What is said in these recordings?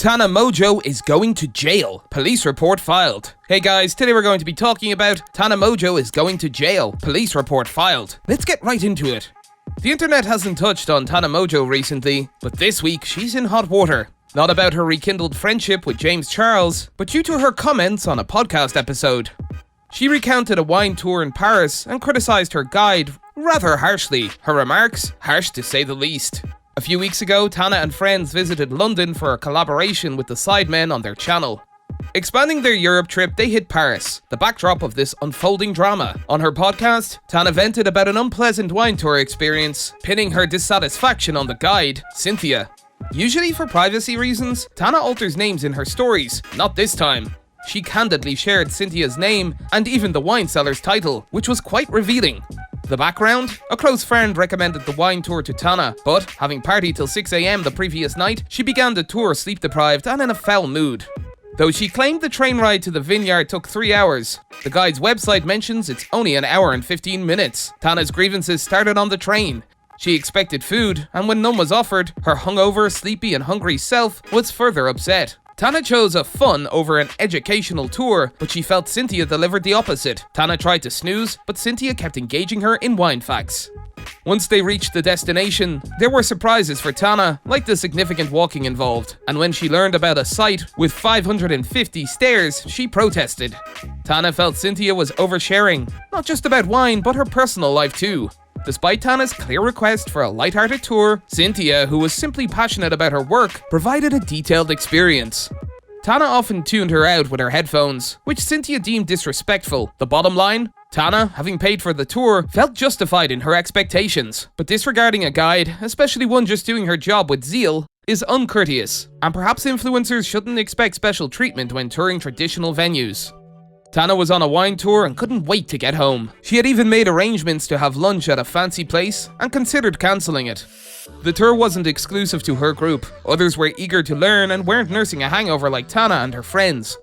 Tana Mongeau is going to jail. Police report filed. Hey guys, today we're going to be talking about Tana Mongeau is going to jail. Police report filed. Let's get right into it. The internet hasn't touched on Tana Mongeau recently, but this week she's in hot water. Not about her rekindled friendship with James Charles, but due to her comments on a podcast episode. She recounted a wine tour in Paris and criticised her guide rather harshly. Her remarks, harsh to say the least. A few weeks ago, Tana and friends visited London for a collaboration with the Sidemen on their channel. Expanding their Europe trip, they hit Paris, the backdrop of this unfolding drama. On her podcast, Tana vented about an unpleasant wine tour experience, pinning her dissatisfaction on the guide, Cynthia. Usually for privacy reasons, Tana alters names in her stories, not this time. She candidly shared Cynthia's name and even the wine seller's title, which was quite revealing. The background? A close friend recommended the wine tour to Tana, but having partied till 6 AM the previous night, she began the tour sleep-deprived and in a foul mood. Though she claimed the train ride to the vineyard took 3 hours, the guide's website mentions it's only an hour and 15 minutes. Tana's grievances started on the train. She expected food, and when none was offered, her hungover, sleepy and hungry self was further upset. Tana chose a fun over an educational tour, but she felt Cynthia delivered the opposite. Tana tried to snooze, but Cynthia kept engaging her in wine facts. Once they reached the destination, there were surprises for Tana, like the significant walking involved, and when she learned about a site with 550 stairs, she protested. Tana felt Cynthia was oversharing, not just about wine, but her personal life too. Despite Tana's clear request for a light-hearted tour, Cynthia, who was simply passionate about her work, provided a detailed experience. Tana often tuned her out with her headphones, which Cynthia deemed disrespectful. The bottom line? Tana, having paid for the tour, felt justified in her expectations, but disregarding a guide, especially one just doing her job with zeal, is uncourteous, and perhaps influencers shouldn't expect special treatment when touring traditional venues. Tana was on a wine tour and couldn't wait to get home. She had even made arrangements to have lunch at a fancy place and considered cancelling it. The tour wasn't exclusive to her group. Others were eager to learn and weren't nursing a hangover like Tana and her friends.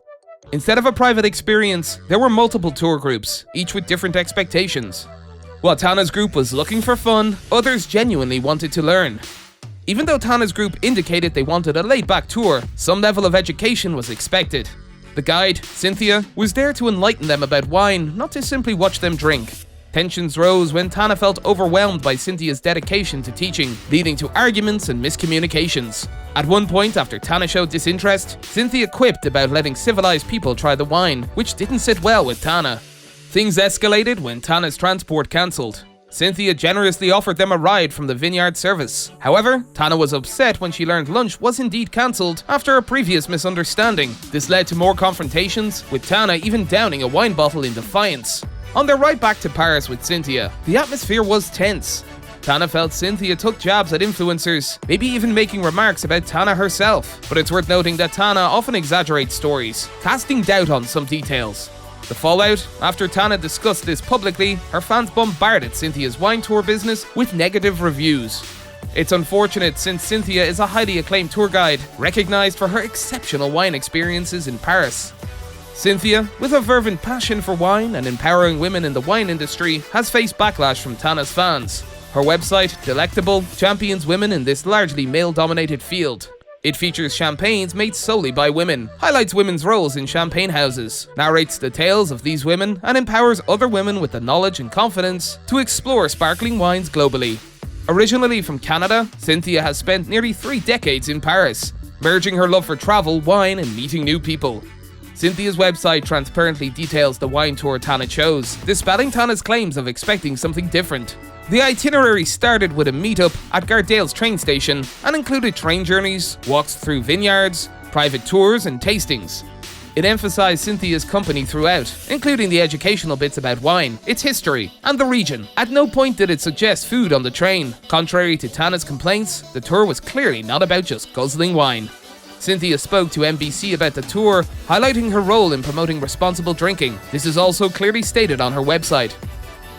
Instead of a private experience, there were multiple tour groups, each with different expectations. While Tana's group was looking for fun, others genuinely wanted to learn. Even though Tana's group indicated they wanted a laid-back tour, some level of education was expected. The guide, Cynthia, was there to enlighten them about wine, not to simply watch them drink. Tensions rose when Tana felt overwhelmed by Cynthia's dedication to teaching, leading to arguments and miscommunications. At one point, after Tana showed disinterest, Cynthia quipped about letting civilized people try the wine, which didn't sit well with Tana. Things escalated when Tana's transport cancelled. Cynthia generously offered them a ride from the vineyard service. However, Tana was upset when she learned lunch was indeed cancelled after a previous misunderstanding. This led to more confrontations, with Tana even downing a wine bottle in defiance. On their ride back to Paris with Cynthia, the atmosphere was tense. Tana felt Cynthia took jabs at influencers, maybe even making remarks about Tana herself. But it's worth noting that Tana often exaggerates stories, casting doubt on some details. The fallout? After Tana discussed this publicly, her fans bombarded Cynthia's wine tour business with negative reviews. It's unfortunate since Cynthia is a highly acclaimed tour guide, recognized for her exceptional wine experiences in Paris. Cynthia, with a fervent passion for wine and empowering women in the wine industry, has faced backlash from Tana's fans. Her website, Delectable, champions women in this largely male-dominated field. It features champagnes made solely by women, highlights women's roles in champagne houses, narrates the tales of these women, and empowers other women with the knowledge and confidence to explore sparkling wines globally. Originally from Canada, Cynthia has spent nearly 3 decades in Paris, merging her love for travel, wine, and meeting new people. Cynthia's website transparently details the wine tour Tana chose, dispelling Tana's claims of expecting something different. The itinerary started with a meetup at Gardale's train station and included train journeys, walks through vineyards, private tours, and tastings. It emphasized Cynthia's company throughout, including the educational bits about wine, its history, and the region. At no point did it suggest food on the train. Contrary to Tana's complaints, the tour was clearly not about just guzzling wine. Cynthia spoke to NBC about the tour, highlighting her role in promoting responsible drinking. This is also clearly stated on her website.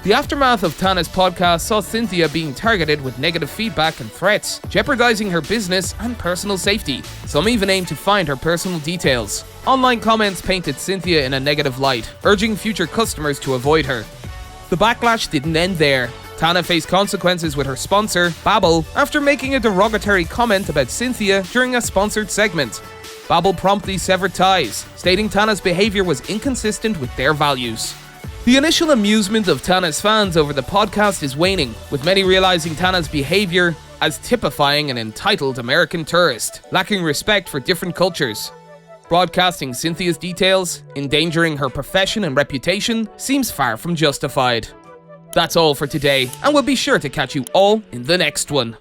The aftermath of Tana's podcast saw Cynthia being targeted with negative feedback and threats, jeopardizing her business and personal safety. Some even aimed to find her personal details. Online comments painted Cynthia in a negative light, urging future customers to avoid her. The backlash didn't end there. Tana faced consequences with her sponsor, Babbel, after making a derogatory comment about Cynthia during a sponsored segment. Babbel promptly severed ties, stating Tana's behavior was inconsistent with their values. The initial amusement of Tana's fans over the podcast is waning, with many realizing Tana's behavior as typifying an entitled American tourist, lacking respect for different cultures. Broadcasting Cynthia's details, endangering her profession and reputation, seems far from justified. That's all for today, and we'll be sure to catch you all in the next one.